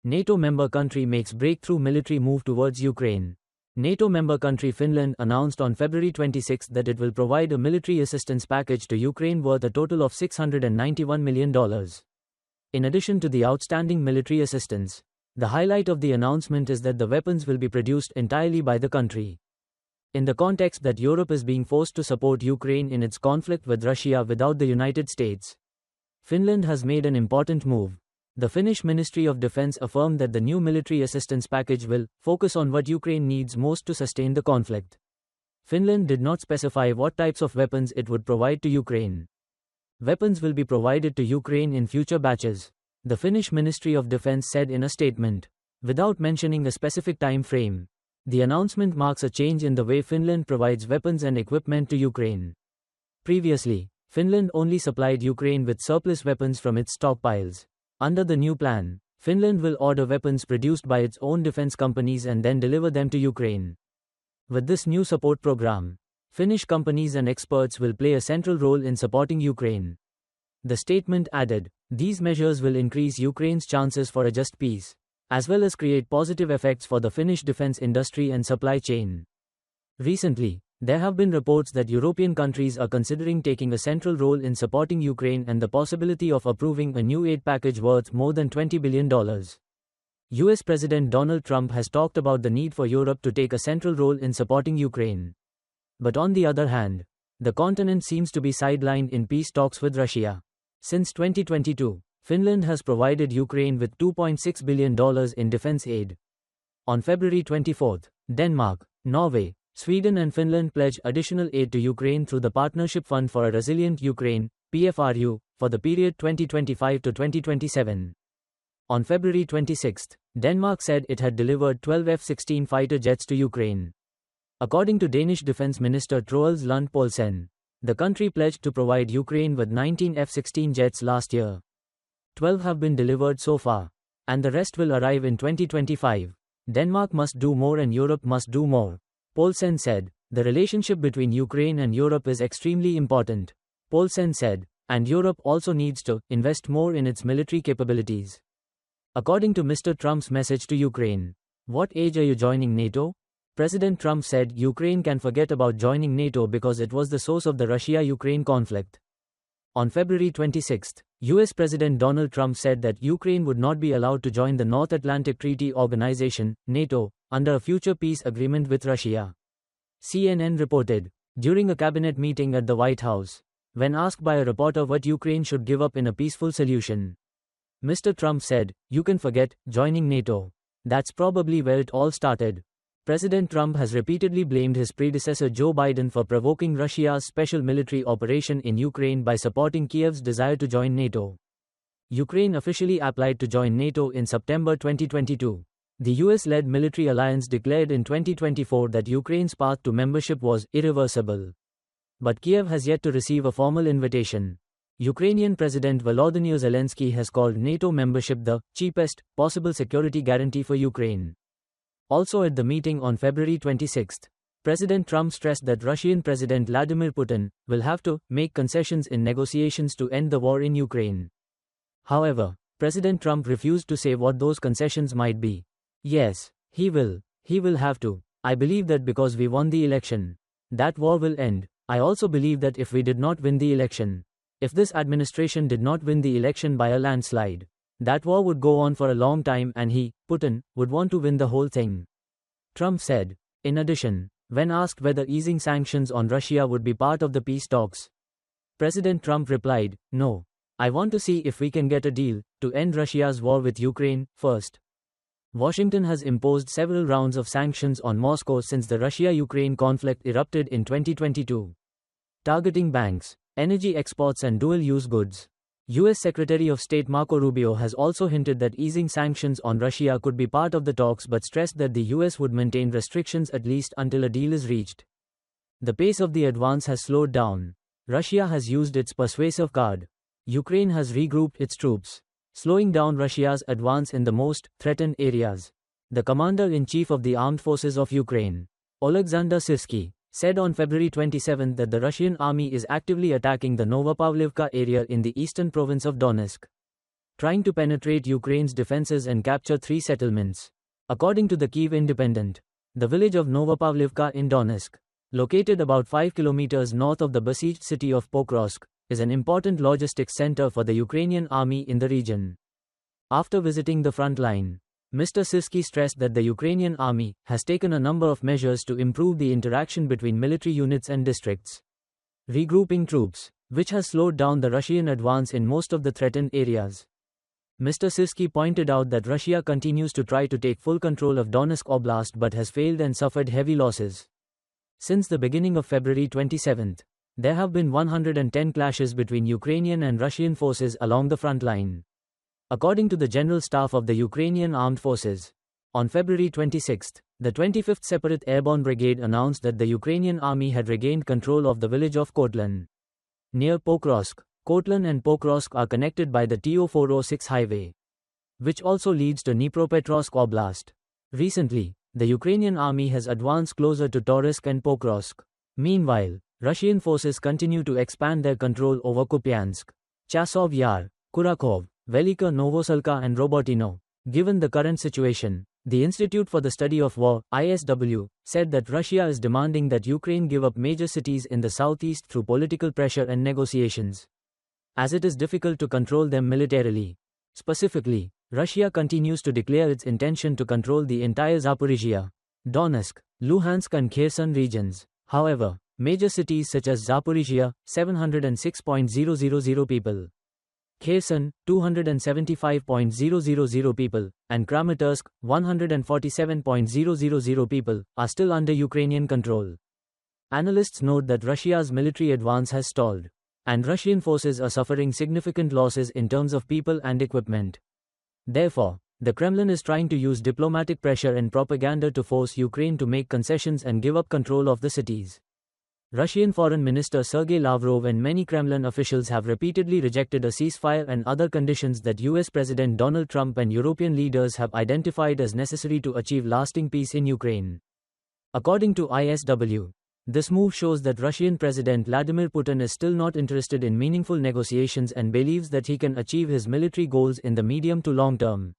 NATO member country makes breakthrough military move towards Ukraine. NATO member country Finland announced on February 26 that it will provide a military assistance package to Ukraine worth a total of $691 million. In addition to the outstanding military assistance, the highlight of the announcement is that the weapons will be produced entirely by the country. In the context that Europe is being forced to support Ukraine in its conflict with Russia without the United States, Finland has made an important move. The Finnish Ministry of Defense affirmed that the new military assistance package will focus on what Ukraine needs most to sustain the conflict. Finland did not specify what types of weapons it would provide to Ukraine. Weapons will be provided to Ukraine in future batches, the Finnish Ministry of Defense said in a statement, without mentioning a specific time frame. The announcement marks a change in the way Finland provides weapons and equipment to Ukraine. Previously, Finland only supplied Ukraine with surplus weapons from its stockpiles. Under the new plan, Finland will order weapons produced by its own defense companies and then deliver them to Ukraine. With this new support program, Finnish companies and experts will play a central role in supporting Ukraine. The statement added, these measures will increase Ukraine's chances for a just peace, as well as create positive effects for the Finnish defense industry and supply chain. Recently, there have been reports that European countries are considering taking a central role in supporting Ukraine and the possibility of approving a new aid package worth more than $20 billion. US President Donald Trump has talked about the need for Europe to take a central role in supporting Ukraine. But on the other hand, the continent seems to be sidelined in peace talks with Russia. Since 2022, Finland has provided Ukraine with $2.6 billion in defense aid. On February 24, Denmark, Norway, Sweden and Finland pledged additional aid to Ukraine through the Partnership Fund for a Resilient Ukraine, PFRU, for the period 2025 to 2027. On February 26, Denmark said it had delivered 12 F-16 fighter jets to Ukraine. According to Danish Defense Minister Troels Lund Poulsen, the country pledged to provide Ukraine with 19 F-16 jets last year. 12 have been delivered so far, and the rest will arrive in 2025. Denmark must do more and Europe must do more. Poulsen said, the relationship between Ukraine and Europe is extremely important. Poulsen said, and Europe also needs to invest more in its military capabilities. According to Mr. Trump's message to Ukraine, what age are you joining NATO? President Trump said Ukraine can forget about joining NATO because it was the source of the Russia-Ukraine conflict. On February 26, US President Donald Trump said that Ukraine would not be allowed to join the North Atlantic Treaty Organization, NATO, under a future peace agreement with Russia. CNN reported, during a cabinet meeting at the White House, when asked by a reporter what Ukraine should give up in a peaceful solution, Mr. Trump said, you can forget joining NATO. That's probably where it all started. President Trump has repeatedly blamed his predecessor Joe Biden for provoking Russia's special military operation in Ukraine by supporting Kiev's desire to join NATO. Ukraine officially applied to join NATO in September 2022. The US-led military alliance declared in 2024 that Ukraine's path to membership was irreversible. But Kiev has yet to receive a formal invitation. Ukrainian President Volodymyr Zelensky has called NATO membership the cheapest possible security guarantee for Ukraine. Also at the meeting on February 26, President Trump stressed that Russian President Vladimir Putin will have to make concessions in negotiations to end the war in Ukraine. However, President Trump refused to say what those concessions might be. Yes, he will have to. I believe that because we won the election, that war will end. I also believe that if we did not win the election, if this administration did not win the election by a landslide, that war would go on for a long time and he, Putin, would want to win the whole thing. Trump said. In addition, when asked whether easing sanctions on Russia would be part of the peace talks, President Trump replied, no. I want to see if we can get a deal to end Russia's war with Ukraine first. Washington has imposed several rounds of sanctions on Moscow since the Russia-Ukraine conflict erupted in 2022, targeting banks, energy exports and dual-use goods. U.S. Secretary of State Marco Rubio has also hinted that easing sanctions on Russia could be part of the talks but stressed that the U.S. would maintain restrictions at least until a deal is reached. The pace of the advance has slowed down. Russia has used its persuasive card. Ukraine has regrouped its troops, slowing down Russia's advance in the most threatened areas. The commander-in-chief of the Armed Forces of Ukraine, Oleksandr Syrskyi, said on February 27 that the Russian army is actively attacking the Novopavlivka area in the eastern province of Donetsk. trying to penetrate Ukraine's defenses and capture 3 settlements. According to the Kyiv Independent, the village of Novopavlivka in Donetsk, located about 5 kilometers north of the besieged city of Pokrovsk, is an important logistics center for the Ukrainian army in the region. After visiting the front line, Mr. Sirsky stressed that the Ukrainian army has taken a number of measures to improve the interaction between military units and districts, regrouping troops, which has slowed down the Russian advance in most of the threatened areas. Mr. Sirsky pointed out that Russia continues to try to take full control of Donetsk Oblast but has failed and suffered heavy losses. Since the beginning of February 27, there have been 110 clashes between Ukrainian and Russian forces along the front line. According to the General Staff of the Ukrainian Armed Forces, on February 26, the 25th Separate Airborne Brigade announced that the Ukrainian army had regained control of the village of Kotlan, near Pokrovsk. Kotlan and Pokrovsk are connected by the TO-406 highway, which also leads to Dnipropetrovsk Oblast. Recently, the Ukrainian army has advanced closer to Toretsk and Pokrovsk. Meanwhile, Russian forces continue to expand their control over Kupiansk, Chasov Yar, Kurakhov, Velika Novoselka and Robotino. Given the current situation, the Institute for the Study of War, ISW, said that Russia is demanding that Ukraine give up major cities in the southeast through political pressure and negotiations, as it is difficult to control them militarily. Specifically, Russia continues to declare its intention to control the entire Zaporizhia, Donetsk, Luhansk and Kherson regions. However, major cities such as Zaporizhia, 706,000 people, Kherson, 275,000 people, and Kramatorsk, 147,000 people, are still under Ukrainian control. Analysts note that Russia's military advance has stalled, and Russian forces are suffering significant losses in terms of people and equipment. Therefore, the Kremlin is trying to use diplomatic pressure and propaganda to force Ukraine to make concessions and give up control of the cities. Russian Foreign Minister Sergei Lavrov and many Kremlin officials have repeatedly rejected a ceasefire and other conditions that US President Donald Trump and European leaders have identified as necessary to achieve lasting peace in Ukraine. According to ISW, this move shows that Russian President Vladimir Putin is still not interested in meaningful negotiations and believes that he can achieve his military goals in the medium to long term.